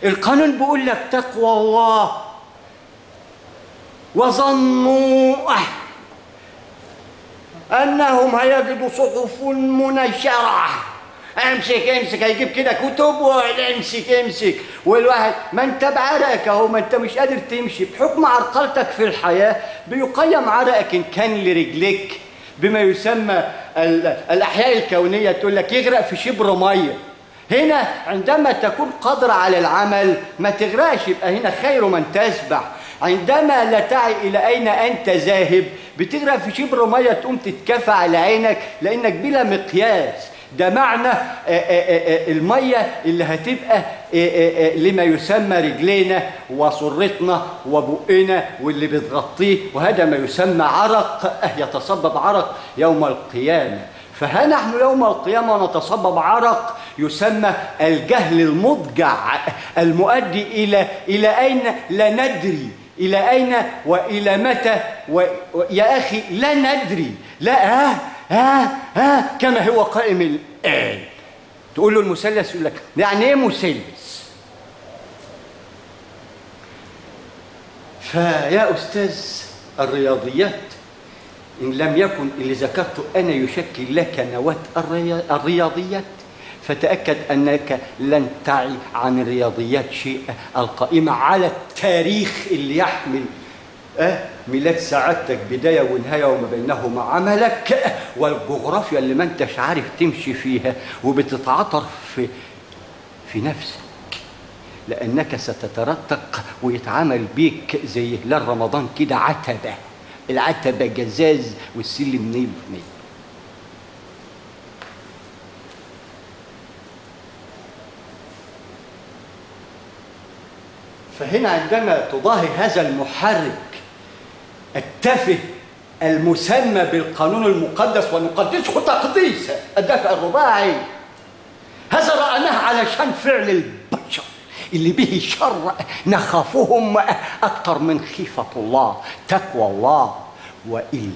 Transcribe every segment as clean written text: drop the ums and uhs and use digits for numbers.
القانون بيقول لك تقوى الله وظنوا أنهم هيجدوا صحف منشرة. امسك هيجيب كده كتب امسك والواحد ما انت بعرقك اهو، ما انت مش قادر تمشي بحكم عرقلتك في الحياة. بيقيم عرقك إن كان لرجلك بما يسمى الأحياء الكونية، تقول لك يغرق في شبر مية. هنا عندما تكون قادر على العمل ما تغرقش، يبقى هنا خير من تسبح. عندما لا تعي إلى أين أنت ذاهب بتغرق في شبر مية، تقوم تتكفى على عينك لأنك بلا مقياس. ده معنى المية اللي هتبقى لما يسمى رجلينا وسرتنا وبقنا واللي بتغطيه، وهذا ما يسمى عرق، يتصبب عرق يوم القيامة. فنحن يوم القيامة نتصبب عرق يسمى الجهل المضجع المؤدي إلى أين لا ندري، إلى أين وإلى متى يا أخي لا ندري. لا كما هو قائم الآن. تقول له المثلث يقول لك يعني إيه مثلث؟ فيا أستاذ الرياضيات، إن لم يكن اللي ذكرته أنا يشكل لك نواة الرياضيات، فتأكد أنك لن تعي عن الرياضيات شيء القائمة على التاريخ اللي يحمل ميلاد سعادتك بداية ونهاية وما بينهما عملك، والجغرافيا اللي ما انتش عارف تمشي فيها وبتتعطر في نفسك، لأنك ستترتق ويتعامل بيك زي هلال رمضان كده عتبة، العتبة جزاز والسلم نيل في نيل. فهنا عندما تضاهي هذا المحرك التافه المسمى بالقانون المقدس ونقدسه تقديسا، الدافع الرباعي، هذا رأناه علشان فعل البشر اللي به شر نخافهم أكثر من خيفة الله، تقوى الله. وإلا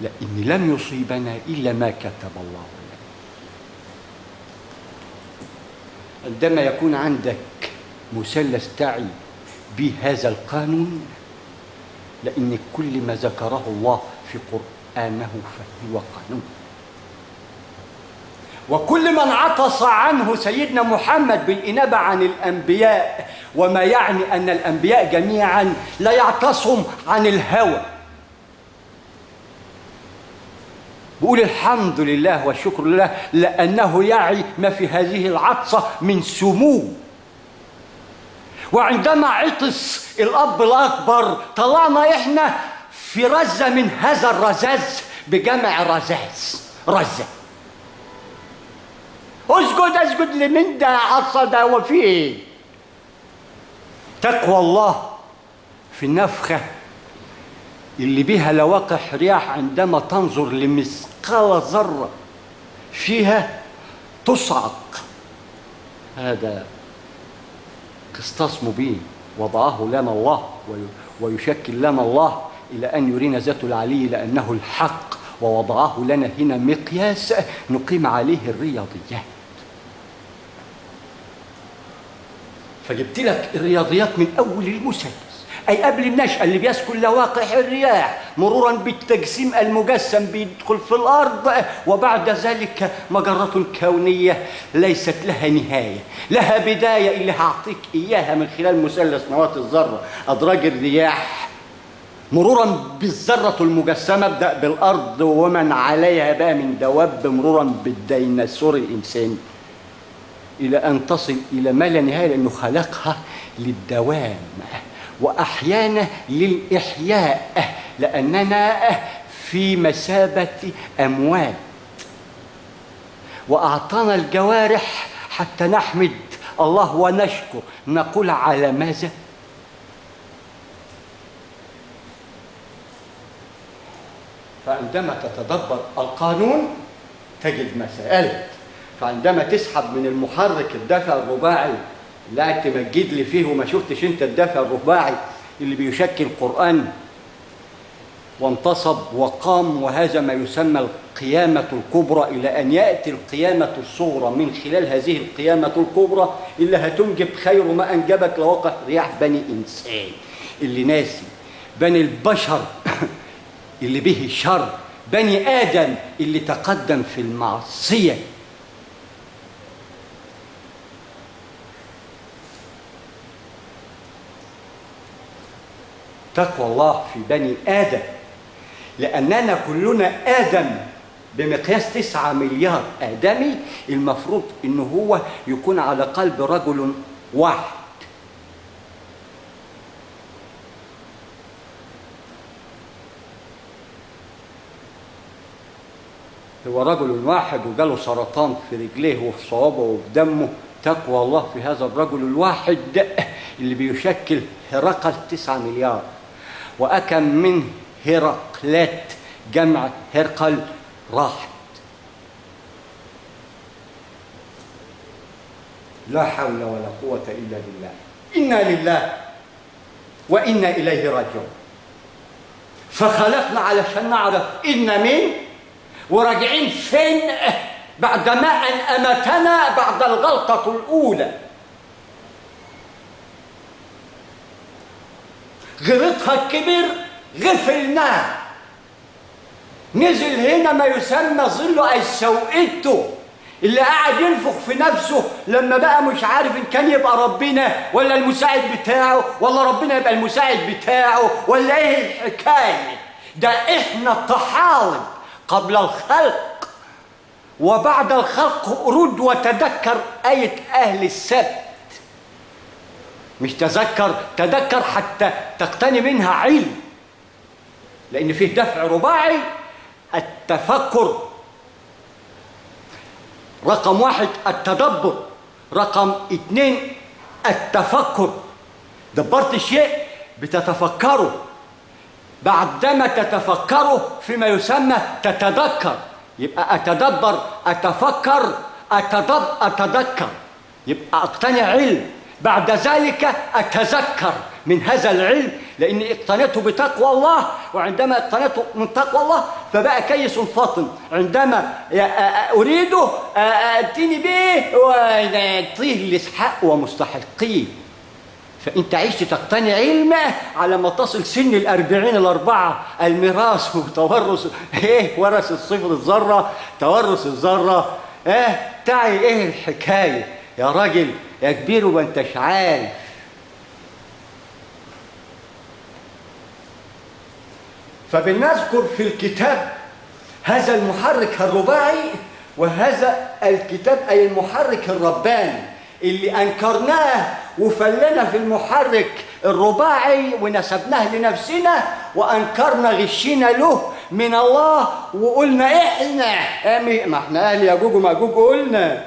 لأن لم يصيبنا إلا ما كتب الله لنا. عندما يكون عندك مثلث تعي بهذا القانون، لأن كل ما ذكره الله في قرآنه فهو قانون، وكل من عطس عنه سيدنا محمد بالإنابة عن الأنبياء، وما يعني أن الأنبياء جميعا لا يعتصم عن الهوى. بقول الحمد لله والشكر لله لأنه يعي ما في هذه العطسة من سمو. وعندما عطس الأب الأكبر طلعنا إحنا في رزة من هذا الرزاز بجمع رزاز، رزة. اسجد لمن ده عطسة ده وفيه إيه؟ تقوى الله في النفخة اللي بها لواقح رياح، عندما تنظر لمثقال ذرة فيها تصعق. هذا قسطاس مبين وضعه لنا الله ويشكل لنا الله إلى أن يرينا ذاته العلي لأنه الحق، ووضعه لنا هنا مقياس نقيم عليه الرياضيات. فجبت لك الرياضيات من أول المثلث، أي قبل النشأة اللي بيسكن لواقح الرياح، مرورا بالتجسيم المجسم بيدخل في الأرض، وبعد ذلك مجرة كونية ليست لها نهاية، لها بداية اللي هعطيك إياها من خلال مثلث نواة الذرة أدراج الرياح، مرورا بالذرة المجسمة، ابدأ بالأرض ومن عليها بقى من دواب، مرورا بالديناصور الإنساني، إلى أن تصل إلى ما لا نهاية، لأنه خلقها للدوام وأحيانا للإحياء، لأننا في مثابة أموات، وأعطانا الجوارح حتى نحمد الله ونشكر. نقول على ماذا؟ فعندما تتدبر القانون تجد مسائل. فعندما تسحب من المحرك الدافع الرباعي، لا تمجد لي فيه وما شفتش انت الدافع الرباعي اللي بيشكل القرآن وانتصب وقام، وهذا ما يسمى القيامة الكبرى، إلى أن يأتي القيامة الصغرى. من خلال هذه القيامة الكبرى اللي هتنجب خير ما أنجبت لواقع رياح بني إنسان، اللي ناسي بني البشر اللي به شر، بني آدم اللي تقدم في المعصية. تقوى الله في بني آدم، لأننا كلنا آدم بمقياس 9 مليار آدمي. المفروض إنه هو يكون على قلب رجل واحد. هو رجل واحد وجاله سرطان في رجليه وفي صوابعه وفي دمه. تقوى الله في هذا الرجل الواحد اللي بيشكل هرقل 9 مليار، وأكم من هرقلات جمع هرقل راحت. لا حول ولا قوة إلا بالله. إنا لله وإنا إليه راجعون. فخلقنا علشان نعرف إن مين وراجعين فين بعدما أن أمتنا بعد الغلطة الأولى. غلطها الكبير غفلناه، نزل هنا ما يسمى ظل أي سوءته، اللي قاعد ينفخ في نفسه لما بقى مش عارف إن كان يبقى ربنا ولا المساعد بتاعه، ولا ربنا يبقى المساعد بتاعه، ولا إيه الحكاية. ده إحنا طحالب قبل الخلق وبعد الخلق. رد وتذكر آية أهل السبت، مش تذكر حتى تقتني منها علم، لأن فيه دفع رباعي. التفكر رقم 1، التدبر رقم 2، التفكر. دبرت الشيء بتتفكره، بعدما تتفكره فيما يسمى تتذكر. يبقى أتدبر، أتفكر، أتذكر، يبقى أقتني علم. بعد ذلك أتذكر من هذا العلم، لأني اقتنيته بتقوى الله، وعندما اقتنيته من تقوى الله فبقى كيس فطن. عندما أريده أتيني به ويعطيه لإسحاق ومستحقيه. فأنت عشت تقتني علم على ما تصل سن 40 الأربعة، الميراث وتورث. ورث الصفر الذرة، تورث الذرة. تعي إيه الحكاية يا راجل يا كبير وما انتش عارف. فبنذكر في الكتاب هذا المحرك الرباعي، وهذا الكتاب أي المحرك الرباني اللي أنكرناه وفلنا في المحرك الرباعي ونسبناه لنفسنا، وأنكرنا غشنا له من الله، وقلنا إحنا ما إحنا أهل ياجوج وماجوج. قلنا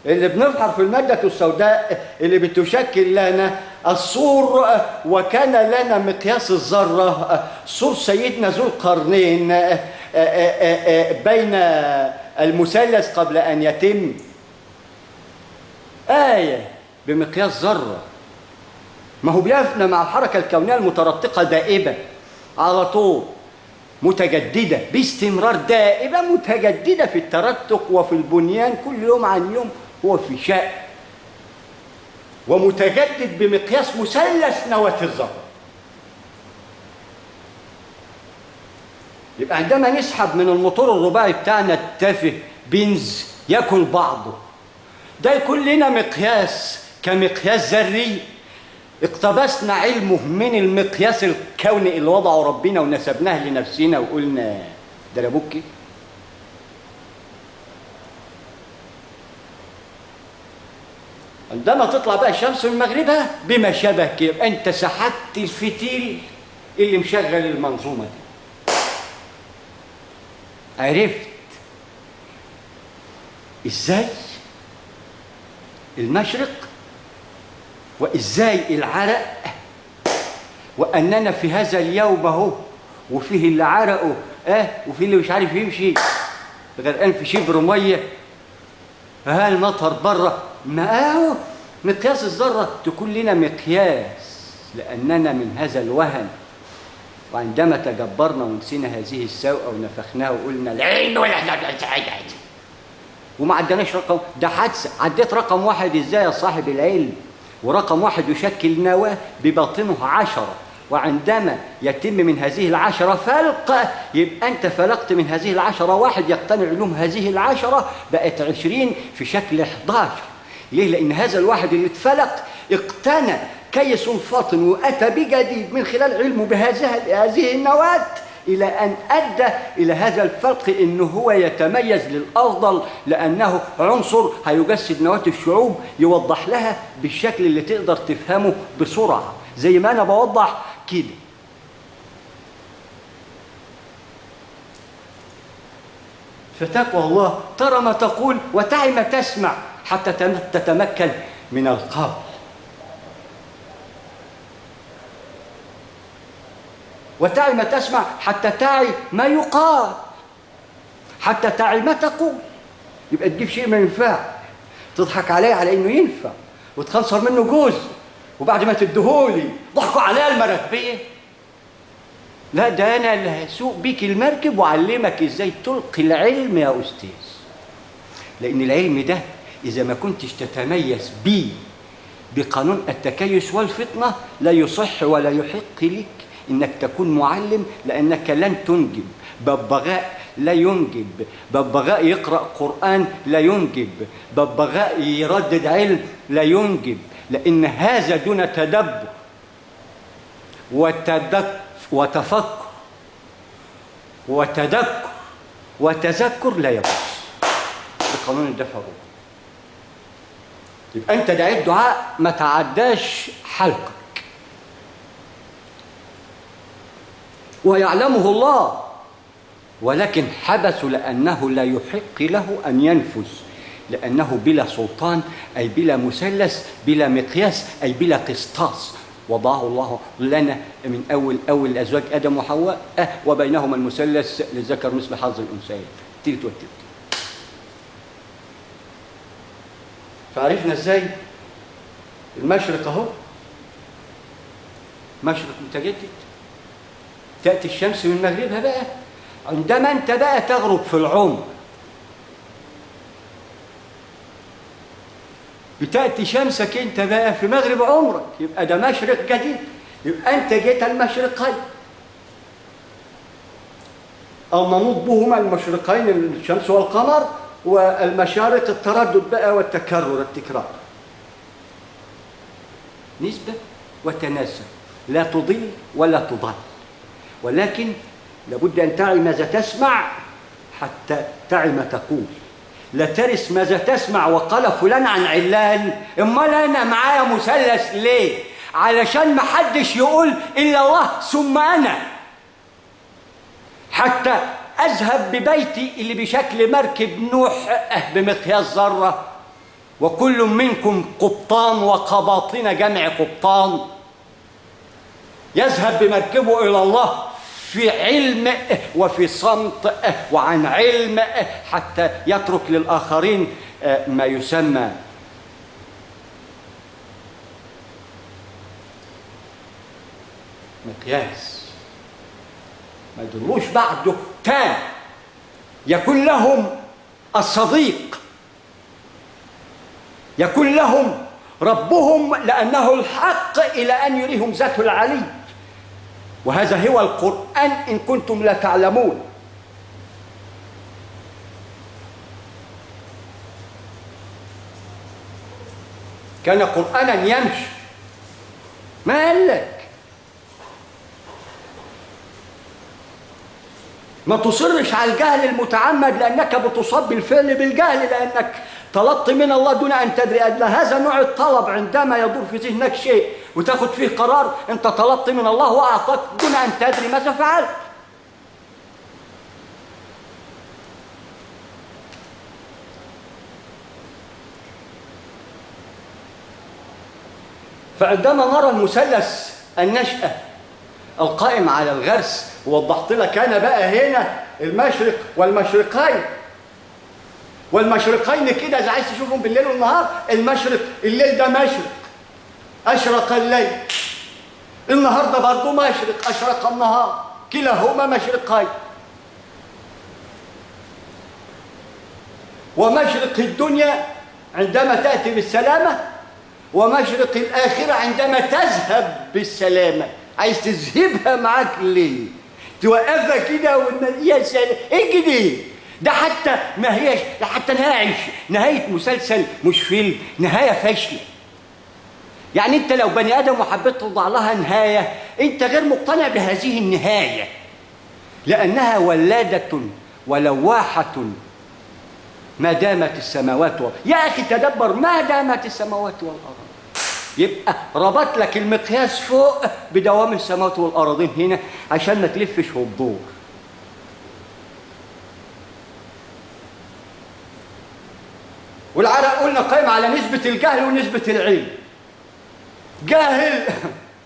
اللي بنبحر في المادة السوداء اللي بتشكل لنا الصور، وكان لنا مقياس الذرة صور سيدنا ذو القرنين بين المثلث قبل أن يتم. آية بمقياس ذرة. ما هو بيفنى مع الحركة الكونية المترتقة دائبة على طول، متجددة باستمرار، دائبة متجددة في الترتق وفي البنيان، كل يوم عن يوم هو في شأن، ومتجدد بمقياس مثلث نواة الذرة. يبقى عندما نسحب من الموتور الرباعي بتاعنا التافه بنز ياكل بعضه، ده يكون لنا مقياس كمقياس ذري. اقتبسنا علمه من المقياس الكوني اللي وضعه ربنا ونسبناه لنفسنا وقلنا ده لابوكي. عندما تطلع بقى الشمس من مغربها بما شابه كده، انت سحبت الفتيل اللي مشغل المنظومه دي. عرفت ازاي المشرق وازاي العرق، واننا في هذا اليوم اهو، وفيه اللي عرقه وفيه اللي مش عارف يمشي غرقان في شبر ميه. المطر بره ما هو مقياس الذره تكون لنا مقياس، لاننا من هذا الوهن وعندما تجبرنا ونسينا هذه السوءة ونفخناها وقلنا العلم ولا وما عدناش رقم، ده حادثة. عديت رقم واحد ازاي يا صاحب العلم؟ ورقم واحد يشكل نواة بباطنه 10، وعندما يتم من هذه 10 فلق يبقى أنت فلقت من هذه 10 واحد يقتنع علوم هذه 10 بقت 20 في شكل 11. ليه؟ لأن هذا الواحد اللي اتفلق اقتنى كيس فاطن وأتى بجديد من خلال علمه بهذه النواة، إلى أن أدى إلى هذا الفلق إنه هو يتميز للأفضل، لأنه عنصر هيجسد نواة الشعوب، يوضح لها بالشكل اللي تقدر تفهمه بسرعة زي ما أنا بوضح كده. فتقوى الله ترى ما تقول وتعي ما تسمع حتى تتمكن من القول. وتعي ما تسمع حتى تعي ما يقال، حتى تعي ما تقول. يبقى تجيب شيء ما ينفع تضحك عليه على انه ينفع وتخنصر منه جزء، وبعد ما تديهولي ضحكوا عليا المراكبيه. لا، ده انا اللي هسوق بيك المركب واعلمك ازاي تلقي العلم يا استاذ. لان العلم ده اذا ما كنتش تتميز بيه بقانون التكيس والفطنه لا يصح ولا يحق لك انك تكون معلم، لانك لن تنجب. ببغاء لا ينجب، ببغاء يقرأ قرآن لا ينجب، ببغاء يردد علم لا ينجب، لأن هذا دون تدبر وتفكر وتذكر لا يجوز بقانون الدفع الروحي. يبقى أنت دعيت دعاء ما تعداش حلقك، ويعلمه الله، ولكن حبس لأنه لا يحق له أن ينفذ، لأنه بلا سلطان، أي بلا مثلث، بلا مقياس، أي بلا قسطاس. وضعه الله لنا من أول الأزواج آدم وحواء، وبينهما المثلث للذكر مثل حظ الأنثيين، تلت والتلت. فعرفنا إزاي المشرق أهو مشرق متجدد، تأتي الشمس من مغربها بقى عندما أنت بقى تغرب في العمر، بتأتي شمسك أنت بقى في مغرب عمرك، يبقى ده مشرق جديد. يبقى أنت جيت المشرقين المنوط بهما المشرقين الشمس والقمر، والمشارق التردد بقى والتكرر التكرار، نسبة وتناسب، لا تضل ولا تضل. ولكن لابد أن تعي ماذا تسمع حتى تعي ما تقول. لا ترث ماذا تسمع وقال فلان عن علان، امال انا معايا مثلث ليه؟ علشان ما حدش يقول الا الله ثم انا، حتى اذهب ببيتي اللي بشكل مركب نوح بمقياس ذره، وكل منكم قبطان وقباطين جمع قبطان، يذهب بمركبه الى الله في علم وفي صمت وعن علم، حتى يترك للآخرين ما يسمى مقياس، ما يدلوش بعده تاني، يكون لهم الصديق، يكون لهم ربهم، لأنه الحق إلى أن يريهم ذاته العلي. وهذا هو القرآن إن كنتم لا تعلمون. كان قرآنا يمشي، ما قال لك ما تصرش على الجهل المتعمد، لأنك بتصاب بالفعل بالجهل، لأنك طلبت من الله دون أن تدري. هذا نوع الطلب عندما يدور في ذهنك شيء وتاخد فيه قرار، أنت طلبت من الله وأعطاك دون أن تدري ماذا فعلت. فعندما نرى المثلث النشأة القائم على الغرس، ووضحت لك أنا بقى هنا المشرق والمشرقين، والمشرقين كده إذا عايز تشوفهم بالليل والنهار. المشرق الليل ده مشرق، أشرق الليل، النهارده برضه مشرق، اشرق النهار، كلاهما مشرقين. ومشرق الدنيا عندما تأتي بالسلامة، ومشرق الآخرة عندما تذهب بالسلامة. عايز تذهبها معاك ليه؟ توقفها كده يا سلام، ايه كده؟ ده حتى ما هيش، ده حتى نهاية مسلسل مش فيلم، نهاية فاشلة. يعني انت لو بني ادم وحبيت توضع لها نهاية، انت غير مقتنع بهذه النهاية، لأنها ولادة ولواحة ما دامت السماوات والأرض. يا أخي تدبر، ما دامت السماوات والأرض، يبقى ربط لك المقياس فوق بدوام السماوات والأرضين هنا عشان ما تلفش وتدور. والعرق قلنا قائم على نسبة الجهل ونسبة العلم. جاهل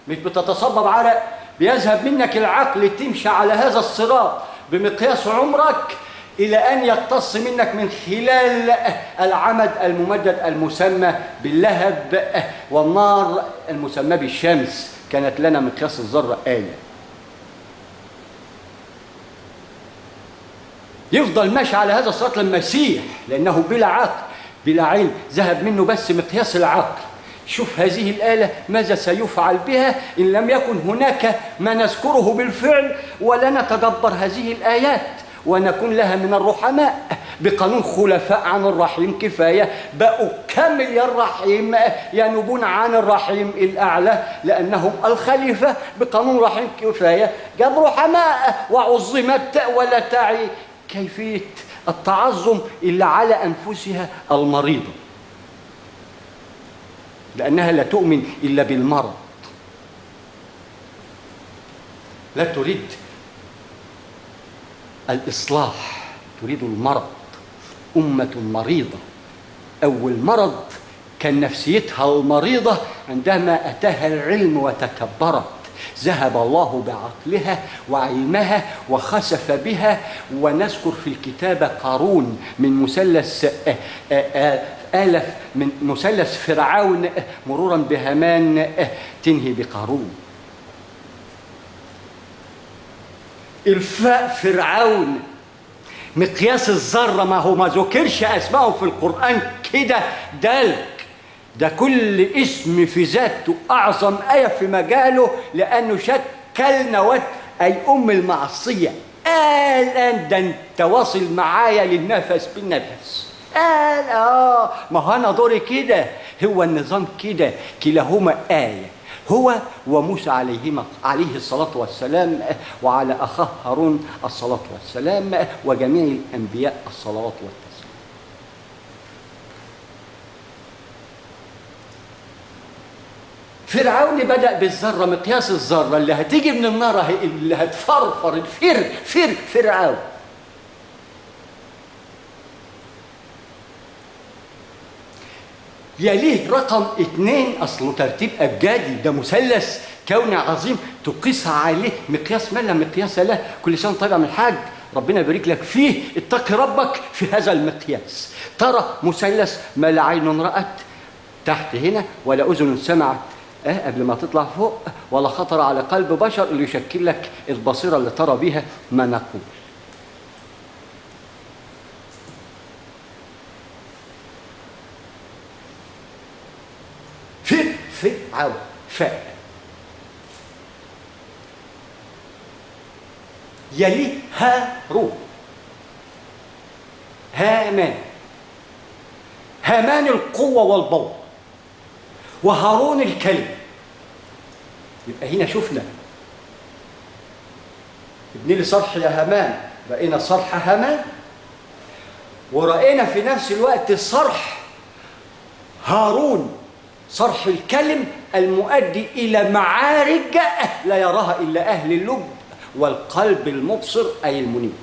مش بتتصبب عرق، بيذهب منك العقل تمشي على هذا الصراط بمقياس عمرك إلى أن يقتص منك من خلال العمد الممدد المسمى باللهب والنار المسمى بالشمس. كانت لنا مقياس الذرة آية. يفضل ماشي على هذا الصراط لما يسيح، لأنه بلا عقل بلا علم، ذهب منه بس مقياس العقل. شوف هذه الآلة ماذا سيفعل بها إن لم يكن هناك ما نذكره بالفعل ولا نتدبر هذه الآيات ونكون لها من الرحماء. بقانون خلفاء عن الرحيم كفاية، بقوا كم مليار رحيم ينوبون عن الرحيم الأعلى لأنهم الخليفة. بقانون رحيم كفاية جاب رحماء وعظمت ولا تعي كيفية التعظم إلا على أنفسها المريضة، لأنها لا تؤمن إلا بالمرض، لا تريد الإصلاح، تريد المرض. أمة مريضة. أول مرض كان نفسيتها المريضة عندما أتاها العلم وتكبرت، ذهب الله بعقلها وعلمها وخسف بها. ونذكر في الكتابة قارون من مثلث آلف، من مثلث فرعون مرورا بهامان تنهي بقارون. الفاء فرعون مقياس الذرة، ما هو ما ذكرش أسمائه في القرآن كده دلك، ده كل اسم في ذاته أعظم آية في مجاله، لأنه شكل نواة أي أم المعصية. الآن ده أنت واصل معايا للنفس بالنفس. ما هو أنا دوري كده، هو النظام كده، كلاهما آية. هو وموسى عليه الصلاة والسلام، وعلى أخاه هارون الصلاة والسلام، وجميع الأنبياء الصلوات والتسليم. فرعون بدأ بالذرة، مقياس الذرة اللي هتيجي من النار، اللي هتفرفر فرعون. يليه رقم 2، أصله ترتيب أبجدي، ده مثلث كوني عظيم تقيس عليه مقياس ما لا مقياس له. كل سنة طيب من الحاج، ربنا يبارك لك فيه. اتقي ربك في هذا المقياس. ترى مثلث ما لا عين رأت تحت هنا، ولا أذن سمعت قبل ما تطلع فوق، ولا خطر على قلب بشر، اللي يشكل لك البصيرة اللي ترى بها ما نقول. فرعون فاء. يليه هارون، هامان القوة والبوض، وهارون الكلم. يبقى هنا شفنا ابن لي صرح يا هامان، رأينا صرح هامان، ورأينا في نفس الوقت صرح هارون، صرح الكلم المؤدي إلى معارج لا يراها إلا أهل اللب والقلب المبصر أي المنيب.